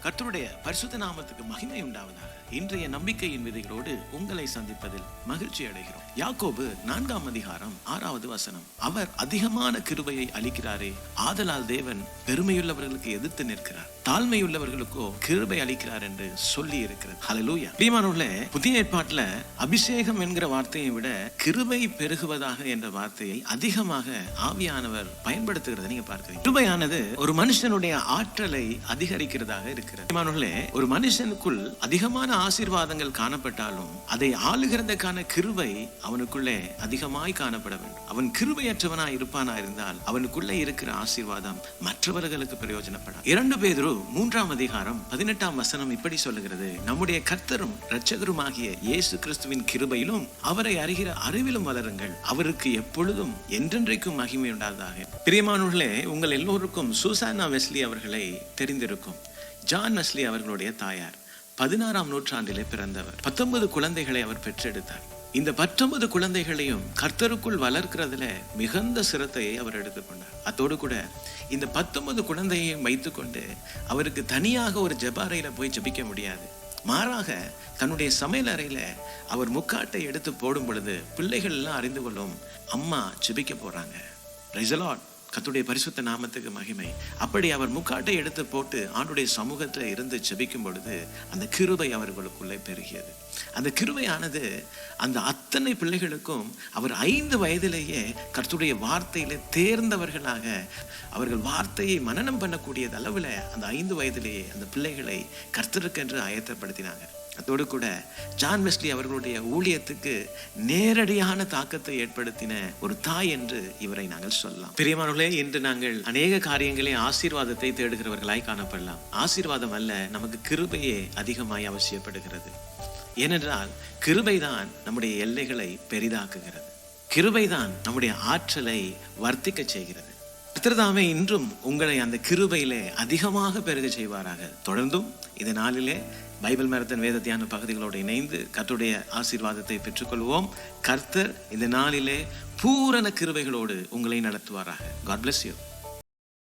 கர்த்தருடைய பரிசுத்த நாமத்துக்கு மகிமை உண்டாவதாக. இன்றைய நம்பிக்கையின் விதைகளோடு உங்களை சந்திப்பதில் மகிழ்ச்சி அடைகிறோம். யாக்கோபு 4ஆம் அதிகாரம் 6வது வசனம். அவர் அதிகமான கிருபையை அளிக்கிறாரே, ஆதலால் தேவன் பெருமையுள்ளவர்களுக்கு எதிர்த்து நிற்கிறார், தாழ்மையுள்ளவர்களுக்கோ கிருபை அளிக்கிறார் என்று சொல்லி இருக்கிறது. ஹல்லேலூயா. பிரியமானவர்களே, புதிய ஏற்பாட்டுல அபிஷேகம் என்கிற வார்த்தையை விட கிருபை பெருகுவதாக என்ற வார்த்தையை அதிகமாக ஆவியானவர் பயன்படுத்துகிறத நீங்க பார்க்கிறீங்க. கிருபையானது ஒரு மனுஷனுடைய ஆற்றலை அதிகரிக்கிறதாக இருக்கிறது. பிரியமானவர்களே, ஒரு மனுஷனுக்குள் அதிகமான ஆசீர்வாதங்கள் காணப்பட்டாலும் அதை ஆளுகிறதுக்கான கிருபை அவனுக்குள்ளே அதிகமாய் காணப்பட வேண்டும். அவன் கிருபையற்றவனாய் இருப்பானா இருந்தால் அவனுக்குள்ளே இருக்கிற ஆசீர்வாதம் மற்றவர்களுக்கு பிரயோஜனப்படும். 2 பேதுரு 3ஆம் அதிகாரம் 18ஆம் வசனம் இப்படி சொல்லுகிறது, நம்முடைய கர்த்தரும் இரட்சகருமாகிய இயேசு கிறிஸ்துவின் கிருபையிலும் அவரை அறிகிற அறிவிலும் வளருங்கள், அவருக்கு எப்பொழுதும் என்றென்றைக்கும் மகிமை உண்டாவதாக. பிரியமானவர்களே, உங்கள் எல்லோருக்கும் சூசானா வெஸ்லி அவர்களை தெரிந்திருக்கும். ஜான் வெஸ்லி அவர்களுடைய தாயார் 16ஆம் நூற்றாண்டிலே பிறந்தவர். 19 குழந்தைகளை அவர் பெற்றெடுத்தார். இந்த 19 குழந்தைகளையும் கர்த்தருக்குள் வளர்க்கிறதுல மிகுந்த சிரத்தையை அவர் எடுத்துக்கொண்டார். அதோடு கூட இந்த 19 குழந்தையையும் வைத்துக்கொண்டு அவருக்கு தனியாக ஒரு ஜெபாரையில போய் ஜெபிக்க முடியாது. மாறாக தன்னுடைய சமையல் அறையில அவர் முக்காட்டை எடுத்து போடும் பொழுது பிள்ளைகள் எல்லாம் அறிந்து கொள்ளும், அம்மா ஜெபிக்க போறாங்க. Praise the Lord. கர்த்தருடைய பரிசுத்த நாமத்துக்கு மகிமை. அப்படி அவர் முக்காட்டை எடுத்து போட்டு ஆண்டுடைய சமூகத்தில் இருந்து ஜெபிக்கும் பொழுது அந்த கிருபை அவர்களுக்குள்ளே பெருகியது. அந்த கிருபையானது அந்த அத்தனை பிள்ளைகளுக்கும் அவர் 5 வயதிலேயே கர்த்தருடைய வார்த்தையில தேர்ந்தவர்களாக அவர்கள் வார்த்தையை மனனம் பண்ணக்கூடிய அளவில் அந்த 5 வயதிலேயே அந்த பிள்ளைகளை கர்த்தருக்கென்று ஆயத்தப்படுத்தினாங்க. அதோடு கூட ஜான் வெஸ்லி அவர்களுடைய ஊழியத்துக்கு நேரடியான தாக்கத்தை ஏற்படுத்தின ஒரு தாய் என்று இவரை நாங்கள் சொல்லலாம். பிரியமானவர்களே, இன்று நாங்கள் அநேக காரியங்களே ஆசீர்வாதத்தை தேடுகிறவர்களாய் காணப்படலாம். ஆசீர்வாதம் அல்ல, நமக்கு கிருபையே அதிகமாய் அவசியப்படுகிறது. ஏனென்றால் கிருபைதான் நம்முடைய எல்லைகளை பெரிதாக்குகிறது. கிருபைதான் நம்முடைய ஆற்றலை வர்த்திக்க செய்கிறது. கர்த்தர்தாமே இன்றும் உங்களை அந்த கிருபையிலே அதிகமாக பெருக செய்வாராக. தொடர்ந்தும் இந்த நாளிலே பைபிள் மேரத்தான் வேத தியான பகுதிகளோடு இணைந்து கர்த்தருடைய ஆசீர்வாதத்தை பெற்றுக்கொள்வோம். கர்த்தர் இந்த நாளிலே பூரண கிருபைகளோடு உங்களை நடத்துவாராக. God bless you.